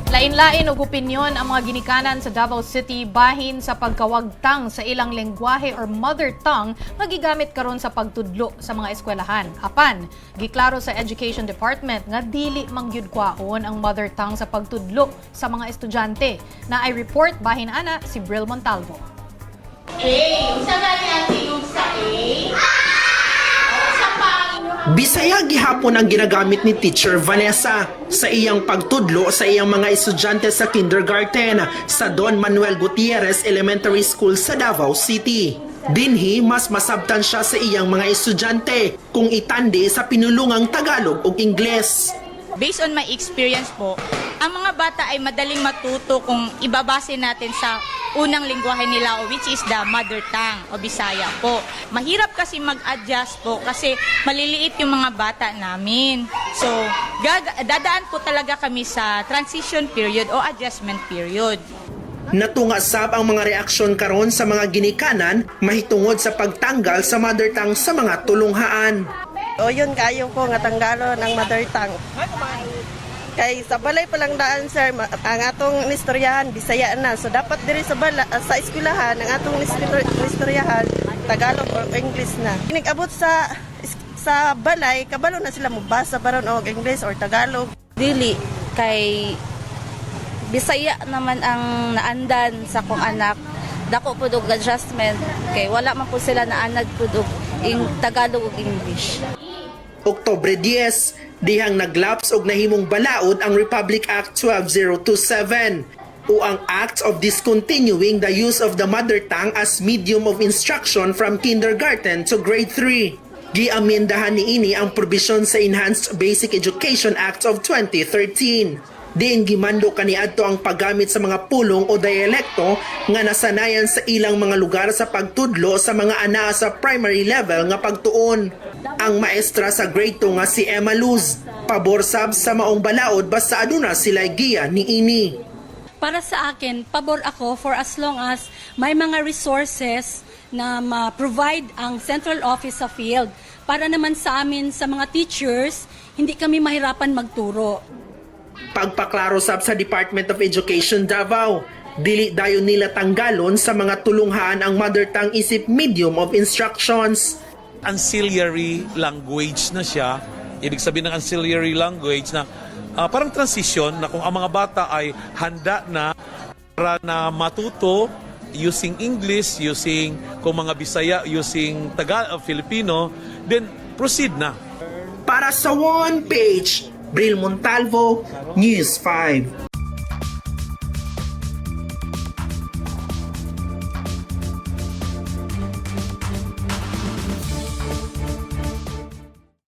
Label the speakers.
Speaker 1: Lain-lain og opinyon ang mga ginikanan sa Davao City bahin sa pagkawagtang sa ilang lengguwahe or mother tongue nga gigamit karon sa pagtudlo sa mga eskwelahan. Apan, giklaro sa Education Department nga dili mangyud kwaon ang mother tongue sa pagtudlo sa mga estudyante. Na ay report bahin ana si Bril Montalvo.
Speaker 2: Usa gani ang tingog sa A? Usa pa
Speaker 3: Bisaya gihapon ang ginagamit ni Teacher Vanessa sa iyang pagtudlo sa iyang mga estudyante sa kindergarten sa Don Manuel Gutierrez Elementary School sa Davao City. Dinhi mas masabtan siya sa iyang mga estudyante kung itandi sa pinulungang Tagalog ug Ingles.
Speaker 4: Based on my experience po, ang mga bata ay madaling matuto kung ibabase natin sa unang lingwahe nila which is the mother tongue o Bisaya po. Mahirap kasi mag-adjust po kasi maliliit yung mga bata namin. So, dadaan po talaga kami sa transition period o adjustment period.
Speaker 3: Natungasab ang mga reaksyon karon sa mga ginikanan mahitungod sa pagtanggal sa mother tongue sa mga tulunghaan.
Speaker 5: O yun kayo ko nga tanggalo ng mother tongue. Kay sa balay pa lang daan sir, ang atong istoryahan Bisaya na. So dapat diri sa sa eskwelahan ang atong istoryahan Tagalog o English na. Nag-abot sa balay, kabalo na sila mobasa baron og English or Tagalog.
Speaker 6: Dili kay Bisaya naman ang naandan sa kong anak. Dako pud og adjustment kay wala man po sila naanad pud og Tagalog ug English.
Speaker 3: Oktubre 10, dihang naglaps og nahimong balaod ang Republic Act 12027 o ang Act of Discontinuing the Use of the Mother Tongue as Medium of Instruction from Kindergarten to Grade 3. Giamendahan niini ang probisyon sa Enhanced Basic Education Act of 2013. Diin gimando kaniadto ang paggamit sa mga pulong o dialekto nga nasanayan sa ilang mga lugar sa pagtudlo sa mga ana sa primary level nga pagtuon. Ang maestra sa grade 2 nga si Emma Luz, pabor sab sa maong balaod basta aduna sila giya niini.
Speaker 7: Para sa akin, pabor ako for as long as may mga resources na ma-provide ang central office sa field. Para naman sa amin, sa mga teachers, hindi kami mahirapan magturo.
Speaker 3: Pagpaklaro sab sa Department of Education Davao, dili dayon nila tanggalon sa mga tulunghaan ang mother tongue isip medium of instructions.
Speaker 8: Ancillary language na siya. Ibig sabihin ng ancillary language na parang transition na kung ang mga bata ay handa na para na matuto using English, using kung mga Bisaya, using Tagalog, Filipino, then proceed na.
Speaker 3: Para sa One Page, Bril Montalvo, News 5.